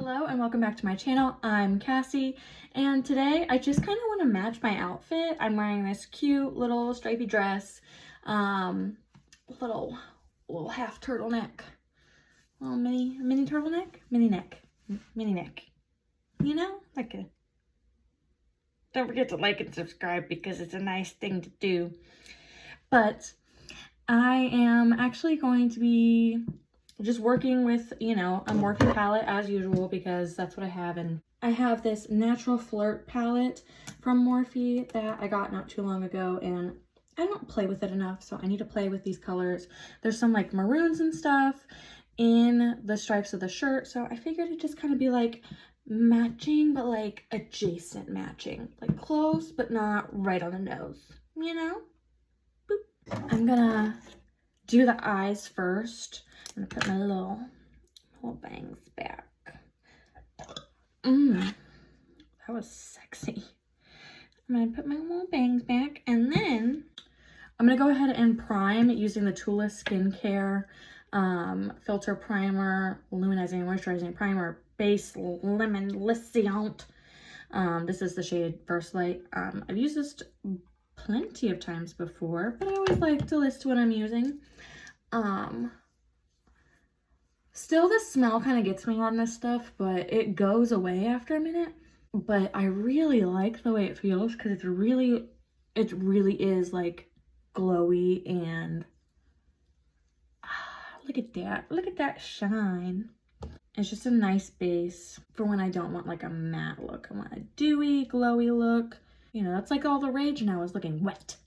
Hello and welcome back to my channel. I'm Cassie, and today I just kind of want to match my outfit. I'm wearing this cute little stripy dress, little half turtleneck, little mini turtleneck, mini neck, you know, like a, don't forget to like and subscribe because it's a nice thing to do. But I am actually going to be just working with, a Morphe palette as usual because that's what I have. And I have this Natural Flirt palette from Morphe that I got not too long ago, and I don't play with it enough, so I need to play with these colors. There's some like maroons and stuff in the stripes of the shirt, so I figured it'd just kind of be like matching, but like adjacent matching, like close but not right on the nose, you know? Boop. I'm gonna do the eyes first. I'm gonna put my little bangs back. That was sexy. I'm gonna put my little bangs back, and then I'm gonna go ahead and prime using the Tula Skincare Filter Primer, Luminizing Moisturizing Primer, Base Lemon Lisciant. This is the shade First Light. I've used this plenty of times before, but I always like to list what I'm using. Still, the smell kind of gets me on this stuff, but it goes away after a minute. But I really like the way it feels because it really is like glowy, and look at that shine. It's just a nice base for when I don't want like a matte look. I want a dewy, glowy look. You know, that's like all the rage now is looking wet.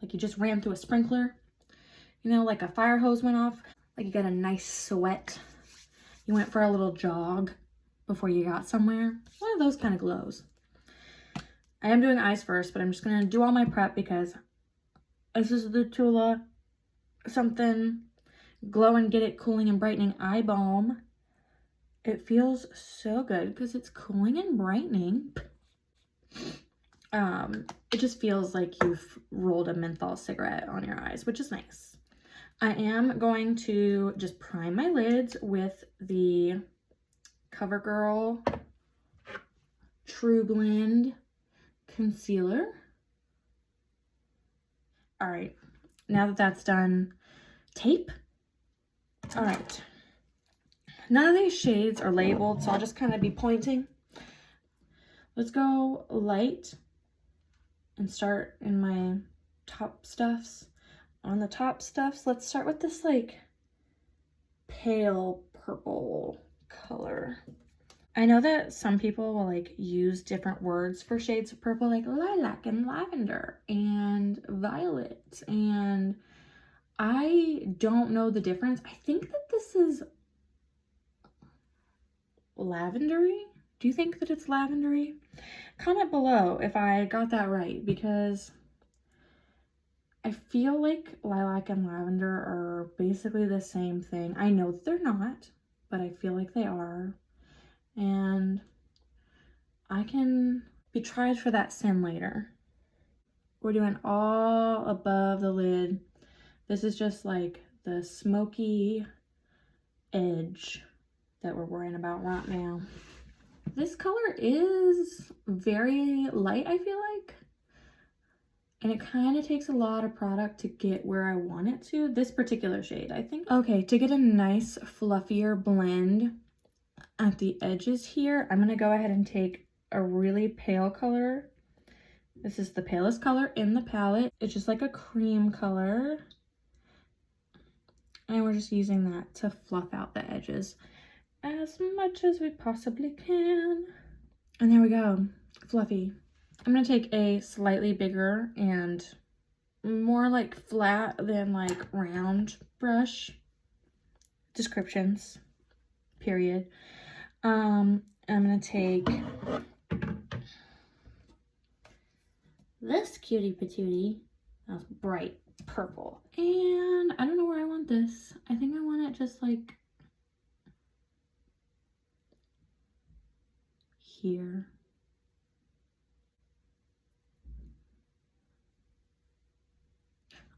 Like you just ran through a sprinkler. You know, like a fire hose went off. Like you got a nice sweat. You went for a little jog before you got somewhere. One of those kind of glows. I am doing eyes first, but I'm just going to do all my prep because this is the Tula something Glow and Get It Cooling and Brightening Eye Balm. It feels so good because it's cooling and brightening. It just feels like you've rolled a menthol cigarette on your eyes, which is nice. I am going to just prime my lids with the CoverGirl True Blend Concealer. All right, now that that's done, tape. All right, none of these shades are labeled, so I'll just kind of be pointing. Let's go light and start in my top stuffs. On the top stuffs, let's start with this like pale purple color. I know that some people will like use different words for shades of purple, like lilac and lavender and violet, and I don't know the difference. I think that this is lavendery. Do you think that it's lavendery? Comment below if I got that right, because I feel like lilac and lavender are basically the same thing. I know that they're not, but I feel like they are. And I can be tried for that sin later. We're doing all above the lid. This is just like the smoky edge that we're worrying about right now. This color is very light, I feel like. And it kind of takes a lot of product to get where I want it to. This particular shade, I think. Okay, to get a nice fluffier blend at the edges here, I'm going to go ahead and take a really pale color. This is the palest color in the palette. It's just like a cream color. And we're just using that to fluff out the edges as much as we possibly can. And there we go, fluffy. I'm going to take a slightly bigger and more like flat than like round brush. Descriptions, period. I'm going to take this cutie patootie. That's bright purple. And I don't know where I want this. I think I want it just like here.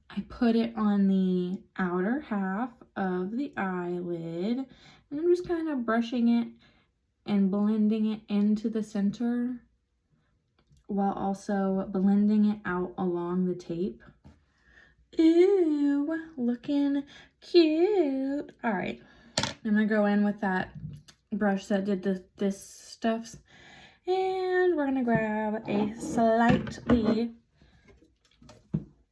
I put it on the outer half of the eyelid, and I'm just kind of brushing it and blending it into the center while also blending it out along the tape. Ooh, looking cute. All right, I'm gonna go in with that brush that did this stuffs, and we're gonna grab a slightly,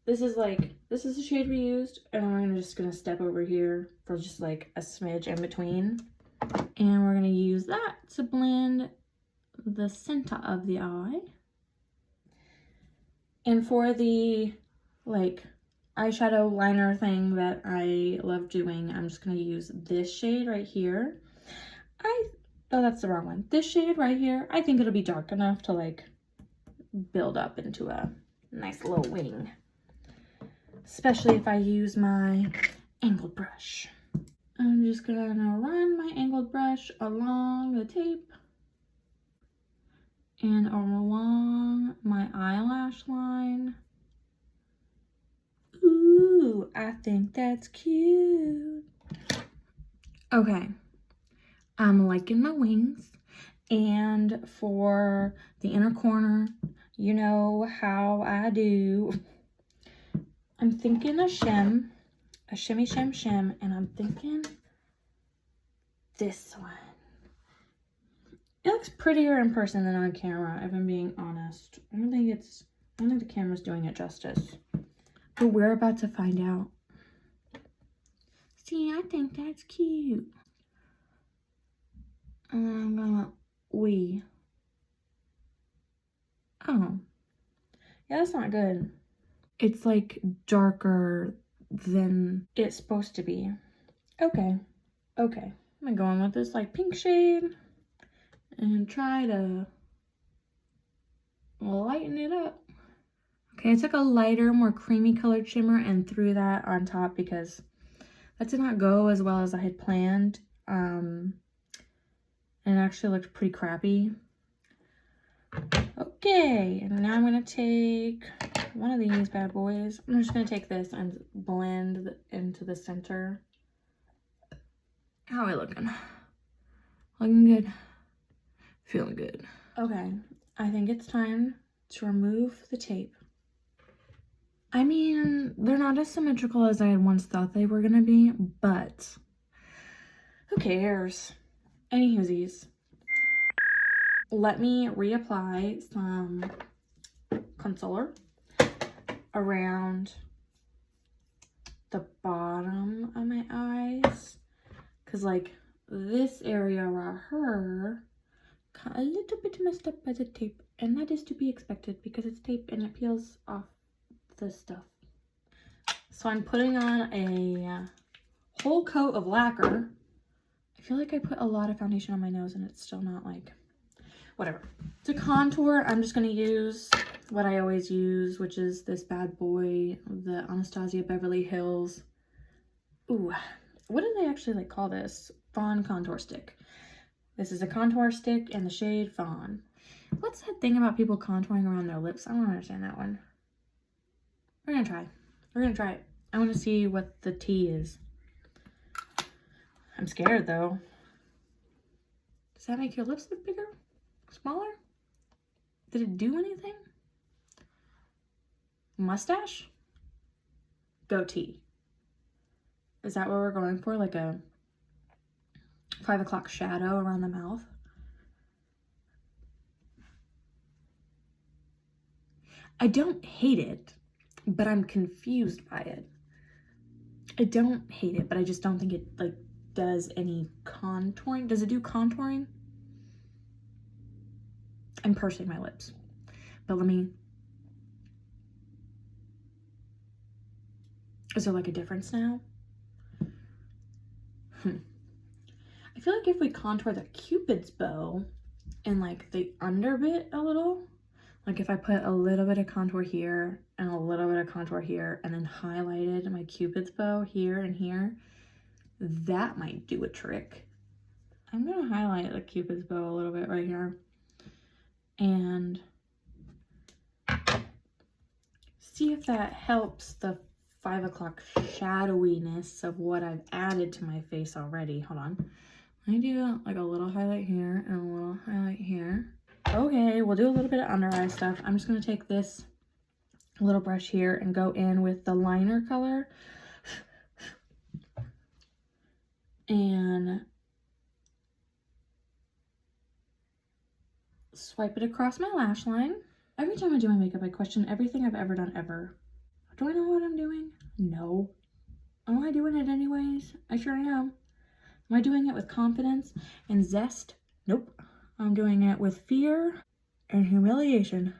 this is the shade we used, and I'm just gonna step over here for just like a smidge in between, and we're gonna use that to blend the center of the eye. And for the like eyeshadow liner thing that I love doing, I'm just gonna use this shade right here. Oh, that's the wrong one. This shade right here, I think it'll be dark enough to like build up into a nice little wing, especially if I use my angled brush. I'm just gonna run my angled brush along the tape and along my eyelash line. Ooh, I think that's cute. Okay, I'm liking my wings. And for the inner corner, you know how I do. I'm thinking a shimmy shim shim, and I'm thinking this one. It looks prettier in person than on camera, if I'm being honest. I don't think the camera's doing it justice. But we're about to find out. See, I think that's cute. And I'm gonna Oh. Yeah, that's not good. It's like darker than it's supposed to be. Okay. I'm gonna go in with this like pink shade and try to lighten it up. Okay, I took a lighter, more creamy colored shimmer and threw that on top because that did not go as well as I had planned. And it actually looked pretty crappy. Okay, and now I'm gonna take one of these bad boys. I'm just gonna take this and blend into the center. How are we looking? Looking good. Feeling good. Okay, I think it's time to remove the tape. I mean, they're not as symmetrical as I had once thought they were gonna be, but who cares? Anywhoosies. Let me reapply some concealer around the bottom of my eyes, because like this area right here got a little bit messed up by the tape, and that is to be expected because it's tape and it peels off the stuff. So I'm putting on a whole coat of lacquer. I feel like I put a lot of foundation on my nose and it's still not like, whatever. To contour, I'm just gonna use what I always use, which is this bad boy, the Anastasia Beverly Hills. Ooh, what do they actually like call this? Fawn contour stick. This is a contour stick in the shade Fawn. What's that thing about people contouring around their lips? I don't understand that one. We're gonna try it. I want to see what the tea is. I'm scared though. Does that make your lips look bigger? Smaller? Did it do anything? Mustache? Goatee. Is that what we're going for? Like a 5 o'clock shadow around the mouth? I don't hate it, but I'm confused by it. I don't hate it, but I just don't think it like does any contouring. Does it do contouring? I'm pursing my lips, but let me, is there like a difference now? I feel like if we contour the Cupid's bow and like the under bit a little, like if I put a little bit of contour here and a little bit of contour here and then highlighted my Cupid's bow here and here, that might do a trick. I'm gonna highlight the Cupid's bow a little bit right here and see if that helps the 5 o'clock shadowiness of what I've added to my face already. Hold on. I do like a little highlight here and a little highlight here. Okay, we'll do a little bit of under eye stuff. I'm just gonna take this little brush here and go in with the liner color and swipe it across my lash line. Every time I do my makeup, I question everything I've ever done ever. Do I know what I'm doing? No. Am I doing it anyways? I sure am. Am I doing it with confidence and zest? Nope. I'm doing it with fear and humiliation.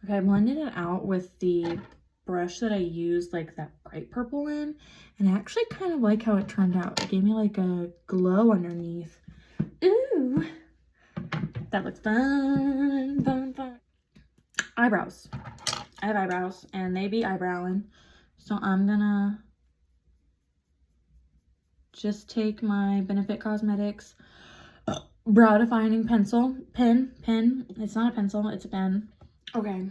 Okay, I blended it out with the brush that I used like that bright purple in, and I actually kind of like how it turned out. It gave me like a glow underneath. Ooh, that looks fun, fun, fun. Eyebrows. I have eyebrows and they be eyebrowing, so I'm gonna just take my Benefit Cosmetics brow defining pencil, pen, it's not a pencil, it's a pen. Okay,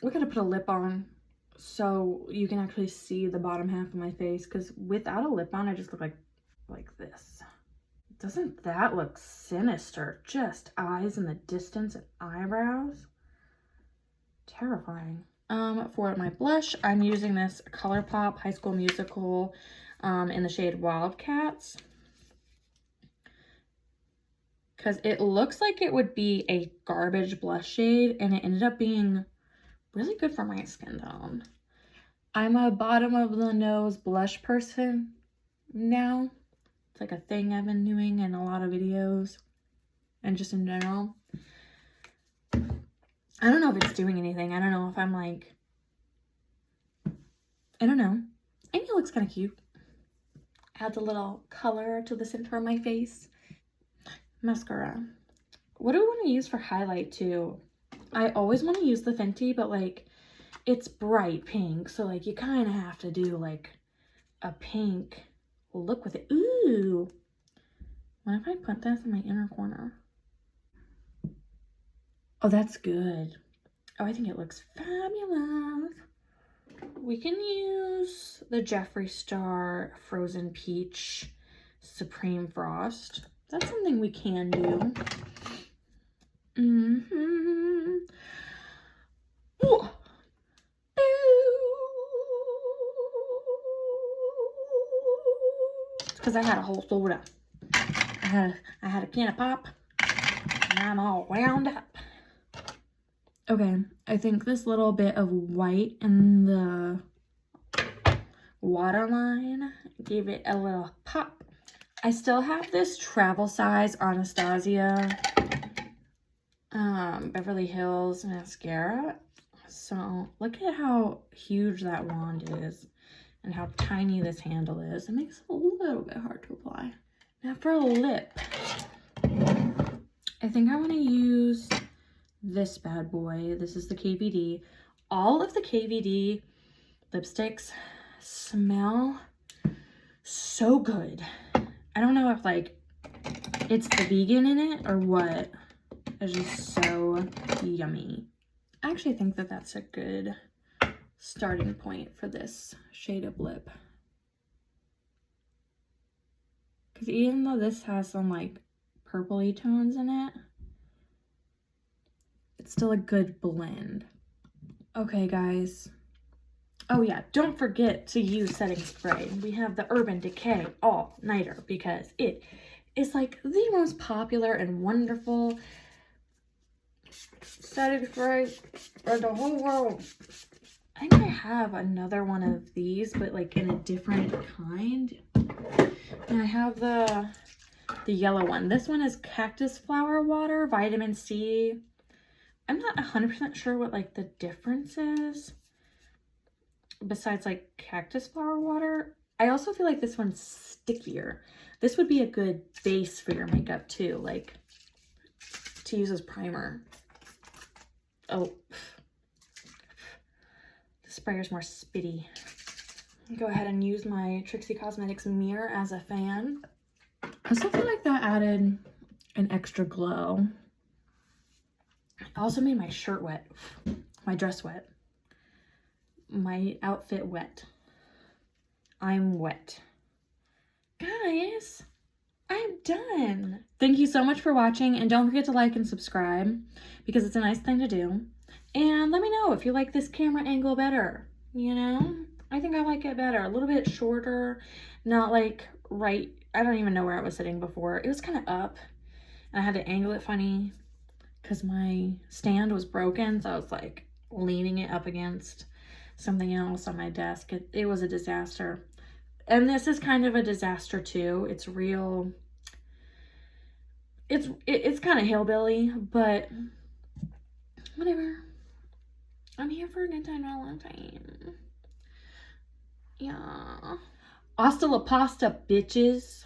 we're gonna put a lip on so you can actually see the bottom half of my face, because without a lip on I just look like this. Doesn't that look sinister? Just eyes in the distance and eyebrows. Terrifying. For my blush, I'm using this ColourPop High School Musical in the shade Wildcats, because it looks like it would be a garbage blush shade, and it ended up being really good for my skin tone. I'm a bottom of the nose blush person now. It's like a thing I've been doing in a lot of videos and just in general. I don't know if it's doing anything. I don't know if I'm like, I don't know. I think it looks kind of cute. Adds a little color to the center of my face. Mascara. What do we want to use for highlight too? I always want to use the Fenty, but like it's bright pink, so like you kind of have to do like a pink look with it. Ooh, what if I put this in my inner corner? Oh, that's good. Oh, I think it looks fabulous. We can use the Jeffree Star Frozen Peach Supreme Frost. That's something we can do. Ooh. It's because I had a whole soda. I had a can of pop, and I'm all wound up. Okay, I think this little bit of white in the waterline gave it a little pop. I still have this travel size Anastasia Beverly Hills mascara. So look at how huge that wand is and how tiny this handle is. It makes it a little bit hard to apply. Now for a lip, I think I want to use this bad boy. This is the KVD. All of the KVD lipsticks smell so good. I don't know if like it's the vegan in it or what. It's just so yummy. I actually think that that's a good starting point for this shade of lip. Because even though this has some like purpley tones in it, it's still a good blend. Okay, guys. Oh yeah, don't forget to use setting spray. We have the Urban Decay All Nighter because it is like the most popular and wonderful setting spray in the whole world. I think I have another one of these, but like in a different kind. And I have the yellow one. This one is Cactus Flower Water, Vitamin C. I'm not 100% sure what like the difference is besides like Cactus Flower Water. I also feel like this one's stickier. This would be a good base for your makeup too, like to use as primer. Oh, the sprayer's more spitty. Go ahead and use my Trixie Cosmetics mirror as a fan. I also feel like that added an extra glow. It also made my shirt wet, my dress wet, my outfit wet. I'm wet. Guys, done. Thank you so much for watching, and don't forget to like and subscribe because it's a nice thing to do. And let me know if you like this camera angle better. You know, I think I like it better. A little bit shorter, not like right. I don't even know where I was sitting before. It was kind of up. I had to angle it funny because my stand was broken, so I was like leaning it up against something else on my desk. It was a disaster. And this is kind of a disaster too. It's real, it's kind of hillbilly, but whatever. I'm here for a good time, not a long time. Yeah. Hasta la pasta, bitches.